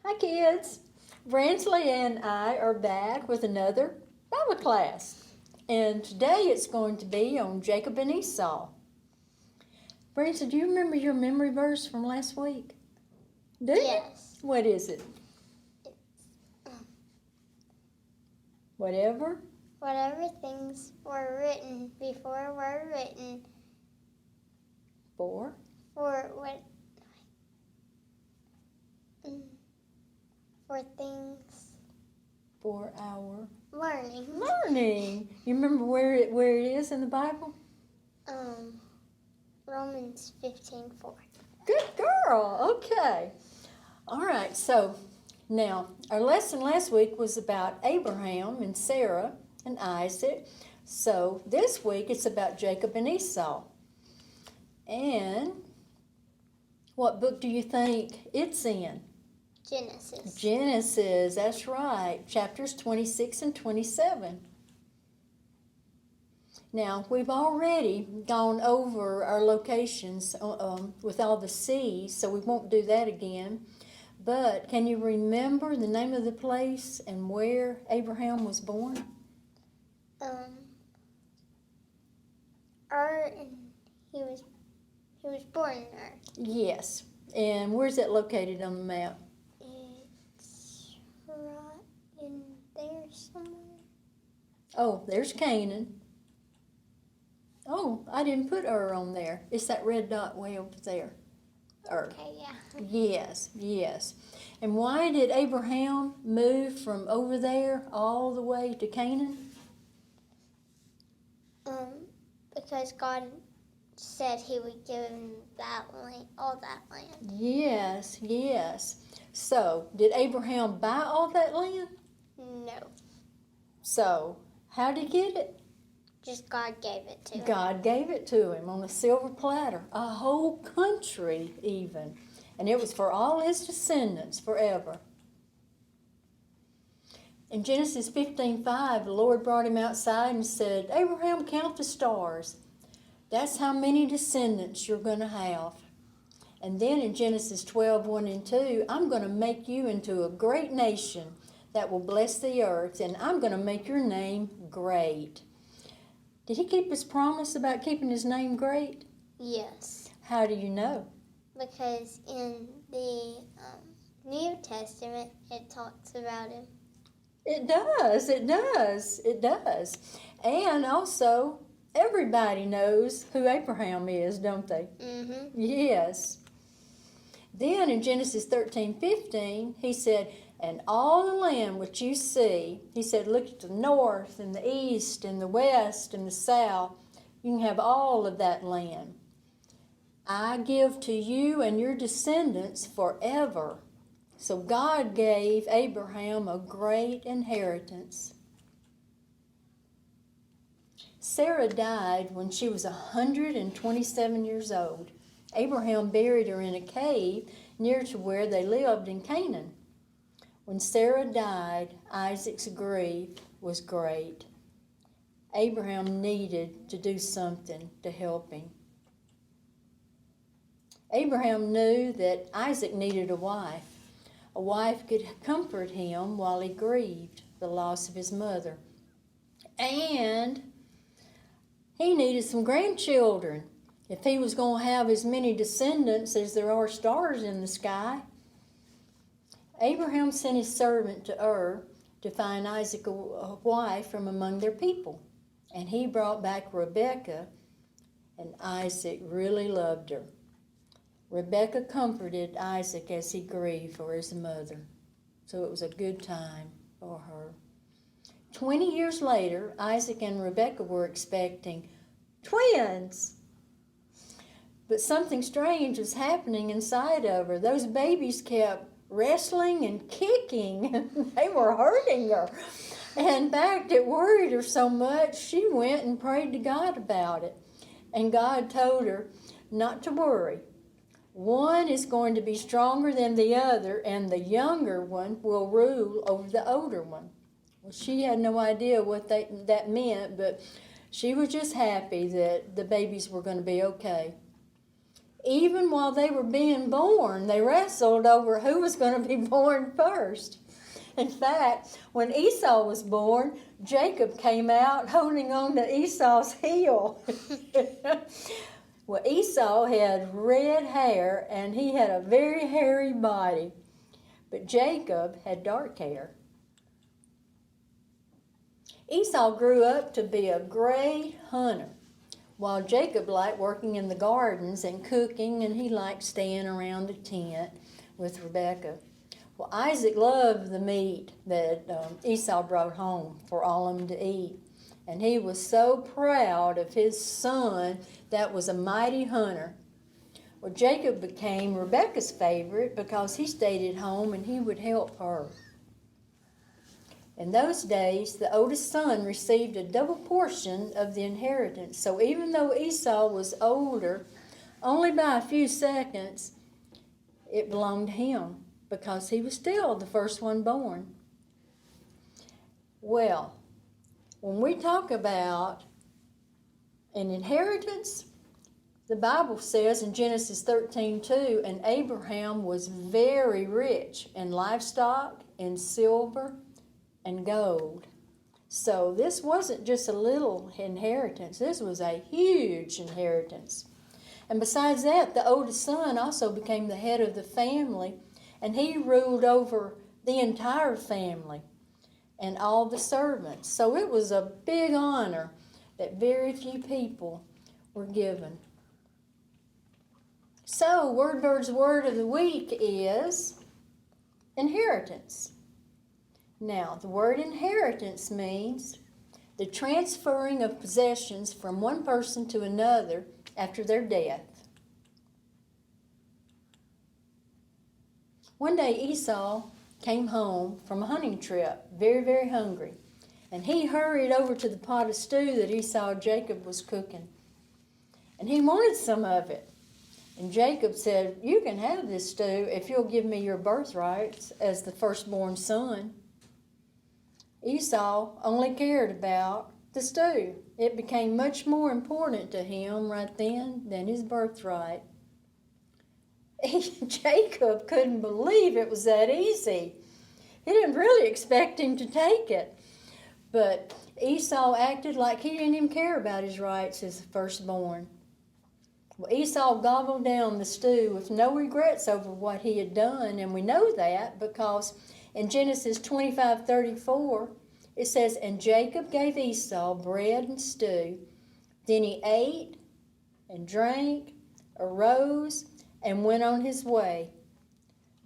Hi kids! Bransley and I are back with another Bible class. And today it's going to be on Jacob and Esau. Bransley, do you remember your memory verse from last week? Do you? Yes. What is it? It's, Whatever? whatever things were written before were written For? For things For our learning. You remember where it is in the Bible? Romans 15:4. Good girl. Okay. All right. So now our lesson last week was about Abraham and Sarah and Isaac. So this week it's about Jacob and Esau. And what book do you think it's in? Genesis. Genesis, that's right. Chapters 26 and 27. Now, we've already gone over our locations with all the seas, so we won't do that again. But can you remember the name of the place and where Abraham was born? He was born in Ur. Yes. And where's it located on the map? It's right in there somewhere. Oh, there's Canaan. Oh, I didn't put Ur on there. It's that red dot way over there. Ur. Okay, yeah. Yes. And why did Abraham move from over there all the way to Canaan? Because God said he would give him that land, all that land. Yes. So, did Abraham buy all that land? No. So, how did he get it? Just God gave it to him. God gave it to him on a silver platter, a whole country even. And it was for all his descendants forever. In Genesis 15:5, the Lord brought him outside and said, Abraham, count the stars. That's how many descendants you're going to have. And then in Genesis 12:1 and 2, I'm going to make you into a great nation that will bless the earth, and I'm going to make your name great. Did he keep his promise about keeping his name great? Yes. How do you know? Because in the New Testament, it talks about him. It does. And also, everybody knows who Abraham is, don't they? Mm-hmm. Yes. Then in Genesis 13:15, he said, and all the land which you see, he said, look at the north and the east and the west and the south. You can have all of that land. I give to you and your descendants forever. So God gave Abraham a great inheritance. Sarah died when she was 127 years old. Abraham buried her in a cave near to where they lived in Canaan. When Sarah died, Isaac's grief was great. Abraham needed to do something to help him. Abraham knew that Isaac needed a wife. A wife could comfort him while he grieved the loss of his mother. And he needed some grandchildren if he was going to have as many descendants as there are stars in the sky. Abraham sent his servant to Ur to find Isaac a wife from among their people. And he brought back Rebekah, and Isaac really loved her. Rebekah comforted Isaac as he grieved for his mother. So it was a good time for her. 20 years later, Isaac and Rebekah were expecting twins. But something strange was happening inside of her. Those babies kept wrestling and kicking. They were hurting her. And in fact, it worried her so much, she went and prayed to God about it. And God told her not to worry. One is going to be stronger than the other, and the younger one will rule over the older one. Well, she had no idea what that meant, but she was just happy that the babies were going to be okay. Even while they were being born, they wrestled over who was going to be born first. In fact, when Esau was born, Jacob came out holding on to Esau's heel. Well, Esau had red hair and he had a very hairy body, but Jacob had dark hair. Esau grew up to be a great hunter, while Jacob liked working in the gardens and cooking, and he liked staying around the tent with Rebekah. Well, Isaac loved the meat that Esau brought home for all of them to eat. And he was so proud of his son that was a mighty hunter. Well, Jacob became Rebekah's favorite because he stayed at home and he would help her. In those days, the oldest son received a double portion of the inheritance. So even though Esau was older, only by a few seconds, it belonged to him because he was still the first one born. Well, when we talk about an inheritance, the Bible says in Genesis 13:2, and Abraham was very rich in livestock, in silver, and gold. So this wasn't just a little inheritance. This was a huge inheritance. And besides that, the oldest son also became the head of the family, and he ruled over the entire family and all the servants. So it was a big honor that very few people were given. So Wordbird's word of the week is inheritance. Now, the word inheritance means the transferring of possessions from one person to another after their death. One day Esau came home from a hunting trip, very, very hungry. And he hurried over to the pot of stew that he saw Jacob was cooking. And he wanted some of it. And Jacob said, "You can have this stew if you'll give me your birthrights as the firstborn son." Esau only cared about the stew. It became much more important to him right then than his birthright. Jacob couldn't believe it was that easy. He didn't really expect him to take it. But Esau acted like he didn't even care about his rights as the firstborn. Well, Esau gobbled down the stew with no regrets over what he had done, and we know that because in Genesis 25:34, it says, "And Jacob gave Esau bread and stew. Then he ate and drank, arose, and went on his way.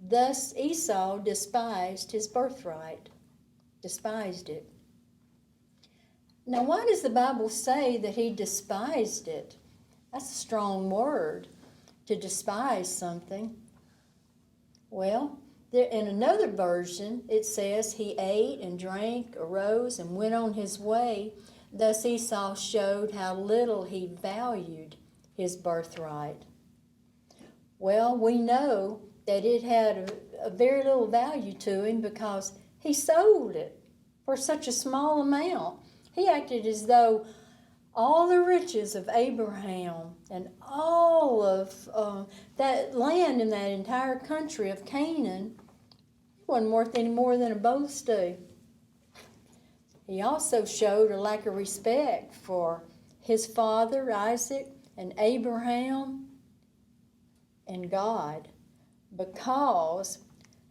Thus Esau despised his birthright," despised it. Now, why does the Bible say that he despised it? That's a strong word, to despise something. Well, in another version, it says he ate and drank, arose, and went on his way. Thus Esau showed how little he valued his birthright. Well, we know that it had a very little value to him because he sold it for such a small amount. He acted as though all the riches of Abraham and all of that land in that entire country of Canaan wasn't worth any more than a bowl stew. He also showed a lack of respect for his father Isaac and Abraham and God, because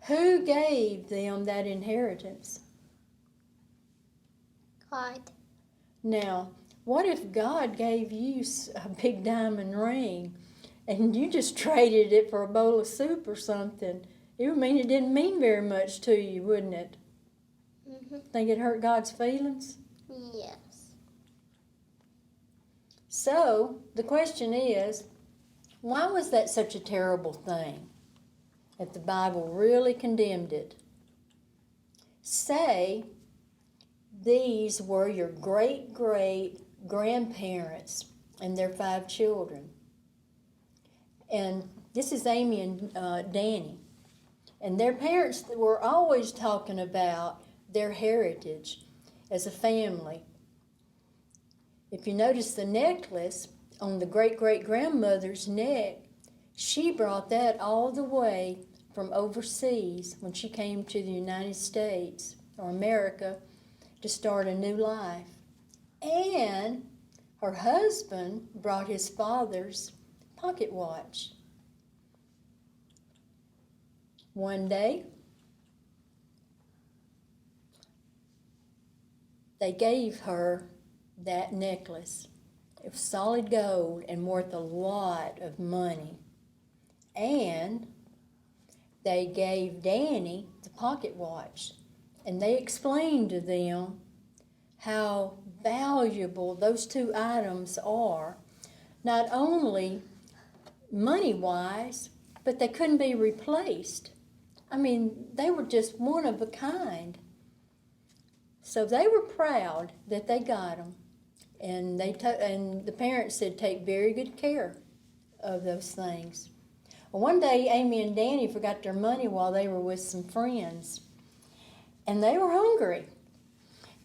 who gave them that inheritance? God. Now, what if God gave you a big diamond ring and you just traded it for a bowl of soup or something? It would mean it didn't mean very much to you, wouldn't it? Mm-hmm. Think it hurt God's feelings? Yes. So, the question is, why was that such a terrible thing that the Bible really condemned it? Say these were your great-great-grandparents and their 5 children. And this is Amy and Danny. And their parents were always talking about their heritage as a family. If you notice the necklace on the great-great-grandmother's neck, She brought that all the way from overseas when she came to the United States or America to start a new life. And her husband brought his father's pocket watch. One day, they gave her that necklace. It was solid gold and worth a lot of money. And they gave Danny the pocket watch. And they explained to them how valuable those two items are, not only money-wise, but they couldn't be replaced. I mean, they were just one of a kind. So they were proud that they got them. And and the parents said take very good care of those things. Well, one day, Amy and Danny forgot their money while they were with some friends. And they were hungry.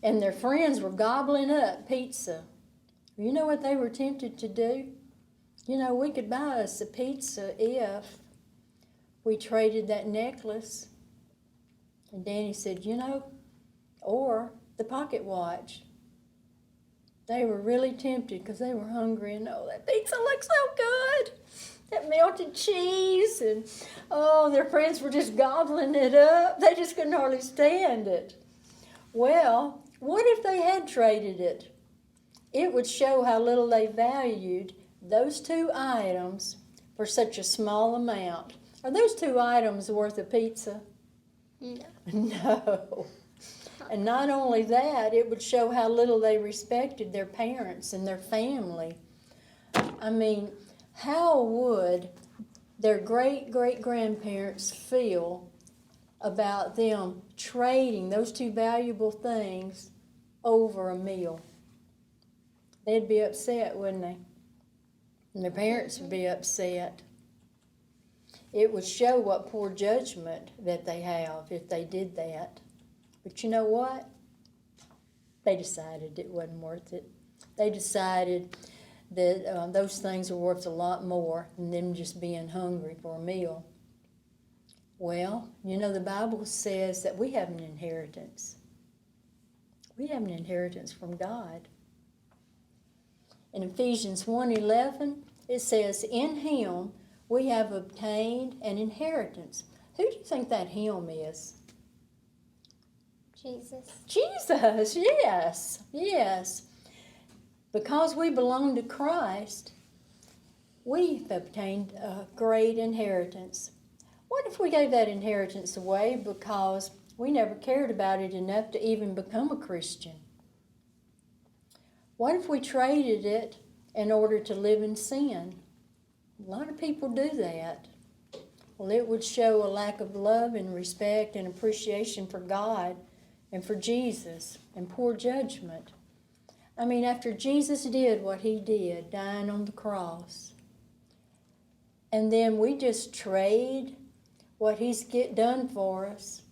And their friends were gobbling up pizza. You know what they were tempted to do? You know, we could buy us a pizza if we traded that necklace. And Danny said, you know, or the pocket watch. They were really tempted because they were hungry and, oh, that pizza looks so good. That melted cheese and, oh, their friends were just gobbling it up. They just couldn't hardly stand it. Well, what if they had traded it? It would show how little they valued those two items for such a small amount. Are those two items worth a pizza? No. No. And not only that, it would show how little they respected their parents and their family. I mean, how would their great-great-grandparents feel about them trading those two valuable things over a meal? They'd be upset, wouldn't they? And their parents would be upset. It would show what poor judgment that they have if they did that. But you know what? They decided it wasn't worth it. They decided that those things are worth a lot more than them just being hungry for a meal. Well, you know, the Bible says that we have an inheritance. We have an inheritance from God. In Ephesians 1:11, it says, in Him we have obtained an inheritance. Who do you think that Him is? Jesus. Jesus, yes, yes. Because we belong to Christ, we've obtained a great inheritance. What if we gave that inheritance away because we never cared about it enough to even become a Christian? What if we traded it in order to live in sin? A lot of people do that. Well, it would show a lack of love and respect and appreciation for God and for Jesus and poor judgment. I mean, after Jesus did what He did, dying on the cross, and then we just trade what He's done for us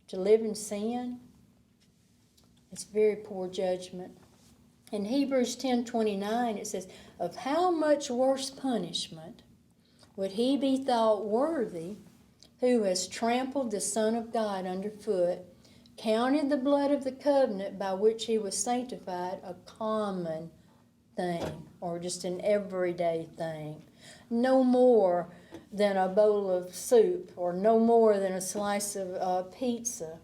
to live in sin, it's very poor judgment. In Hebrews 10:29, it says, of how much worse punishment would he be thought worthy who has trampled the Son of God underfoot, counted the blood of the covenant by which he was sanctified a common thing, or just an everyday thing, no more than a bowl of soup, or no more than a slice of pizza.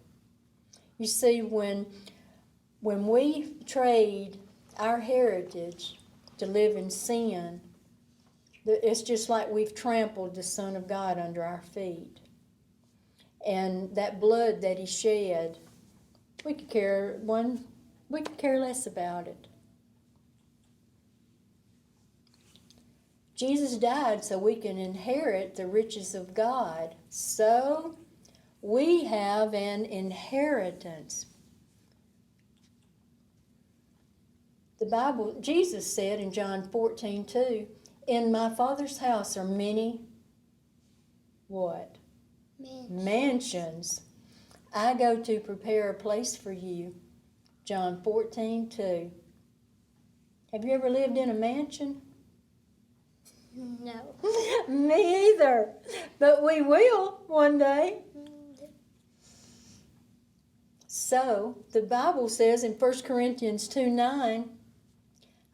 You see, when we trade our heritage to live in sin, it's just like we've trampled the Son of God under our feet. And that blood that He shed, we could care less about it. Jesus died so we can inherit the riches of God. So we have an inheritance. The Bible, Jesus said in John 14:2, in my Father's house are many, what? Mansions. I go to prepare a place for you. John 14:2. Have you ever lived in a mansion? No. Me either. But we will one day. So, the Bible says in 1 Corinthians 2:9,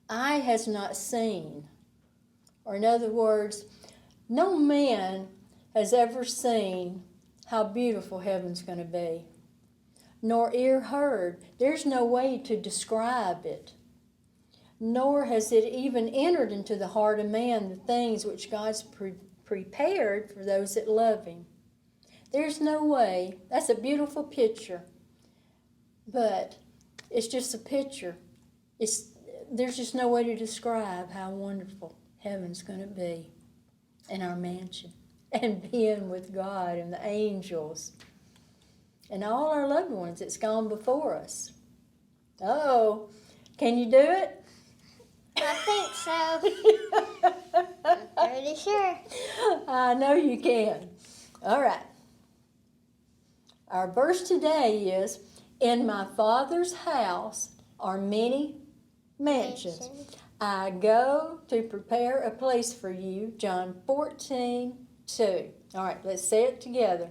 eye has not seen. Or in other words, no man has ever seen how beautiful heaven's going to be. Nor ear heard. There's no way to describe it. Nor has it even entered into the heart of man the things which God's prepared for those that love Him. There's no way. That's a beautiful picture. But it's just a picture. There's just no way to describe how wonderful heaven's going to be in our mansion and being with God and the angels and all our loved ones that's gone before us. Oh, can you do it? I think so. I'm pretty sure. I know you can. All right. Our verse today is, in my Father's house are many mansions. I go to prepare a place for you. John 14:2. All right, let's say it together.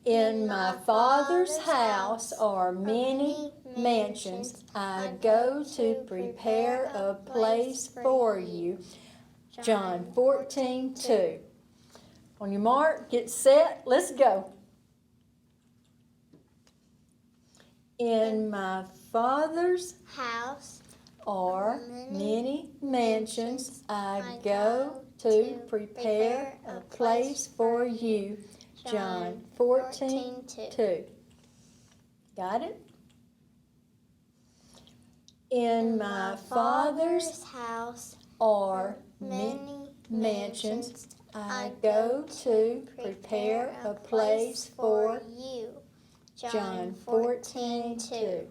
In my Father's house are many mansions. I go to prepare a place for you. John 14:2. On your mark, get set, let's go. In my Father's house are many mansions. I go to prepare a place for you. John 14:2. Got it? In my Father's house are many mansions. I go to prepare a place for you. John 14:2.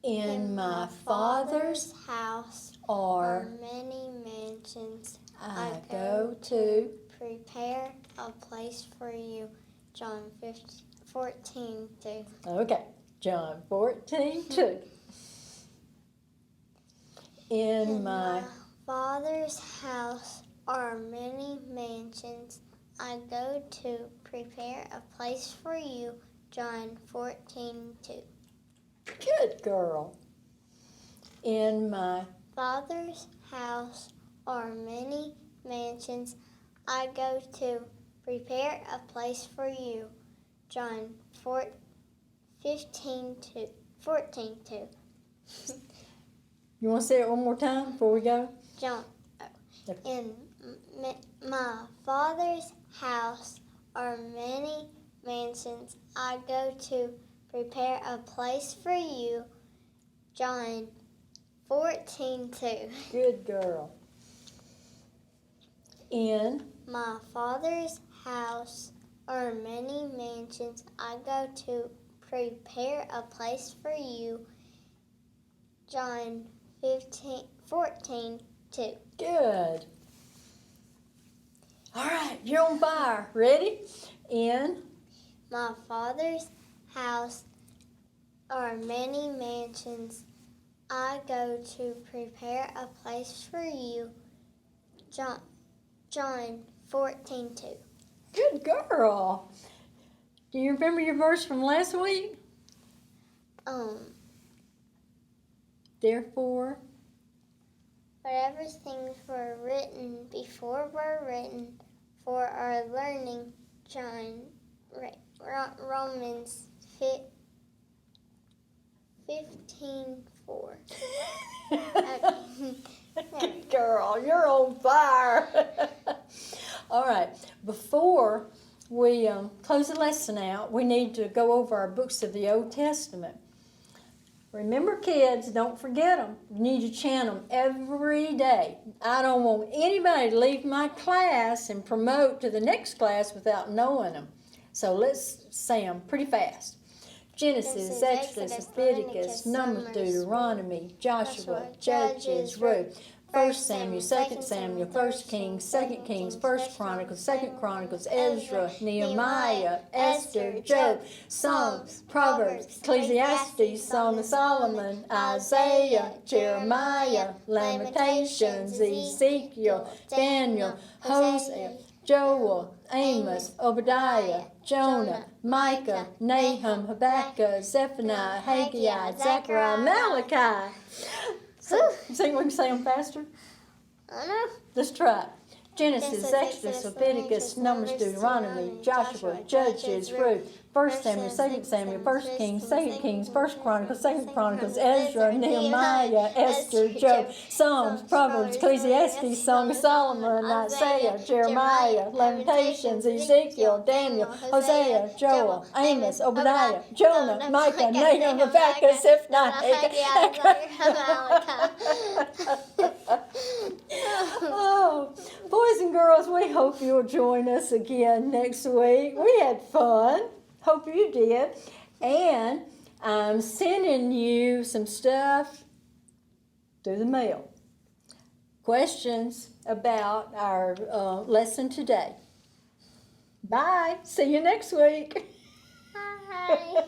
In my Father's house are many mansions. I go to prepare a place for you. John 14:2. Okay, John 14:2. In my Father's house are many mansions. I go to prepare a place for you. John 14:2. Good girl. In my Father's house are many mansions. I go to prepare a place for you. John 14:2. You want to say it one more time before we go? John, in my Father's house are many mansions. I go to prepare a place for you. John 14:2. Good girl. In my Father's house are many mansions. I go to prepare a place for you. John 14:2. Good. All right, you're on fire. Ready? In my Father's house are many mansions. I go to prepare a place for you. John 14:2. Good girl. Do you remember your verse from last week? Therefore, whatever things were written before were written for our learning. Romans 15:4. Good girl, you're on fire. All right, before we close the lesson out, we need to go over our books of the Old Testament. Remember, kids, don't forget them. You need to chant them every day. I don't want anybody to leave my class and promote to the next class without knowing them. So let's say them pretty fast. Genesis, Exodus, Leviticus, Numbers, Deuteronomy, Joshua, Judges, Ruth. 1 Samuel, 2 Samuel, 1 Kings, 2 Kings, 1 Chronicles, 2 Chronicles, Ezra, Nehemiah, Esther, Job, Psalms, Proverbs, Ecclesiastes, Song of Solomon, Isaiah, Jeremiah, Lamentations, Ezekiel, Daniel, Hosea, Joel, Amos, Obadiah, Jonah, Micah, Nahum, Habakkuk, Zephaniah, Haggai, Zechariah, Malachi. So, you think we can say them faster? I know. Let's try it. Genesis, Exodus, Leviticus, Numbers, Deuteronomy, Joshua, Judges, Ruth, 1 Samuel, 2 Samuel, 1 Kings, 2 Kings, 1 Chronicles, 2 Chronicles, Ezra, Nehemiah, Esther, Job, Psalms, Proverbs, Ecclesiastes, Song of Solomon, Isaiah, Jeremiah, Lamentations, Ezekiel, Daniel, Hosea, Joel, Amos, Obadiah, Jonah, Micah, Nahum, Habakkuk, Zephaniah, Haggai. Oh, boys and girls, we hope you'll join us again next week. We had fun. Hope you did. And I'm sending you some stuff through the mail. Questions about our lesson today. Bye. See you next week. Bye.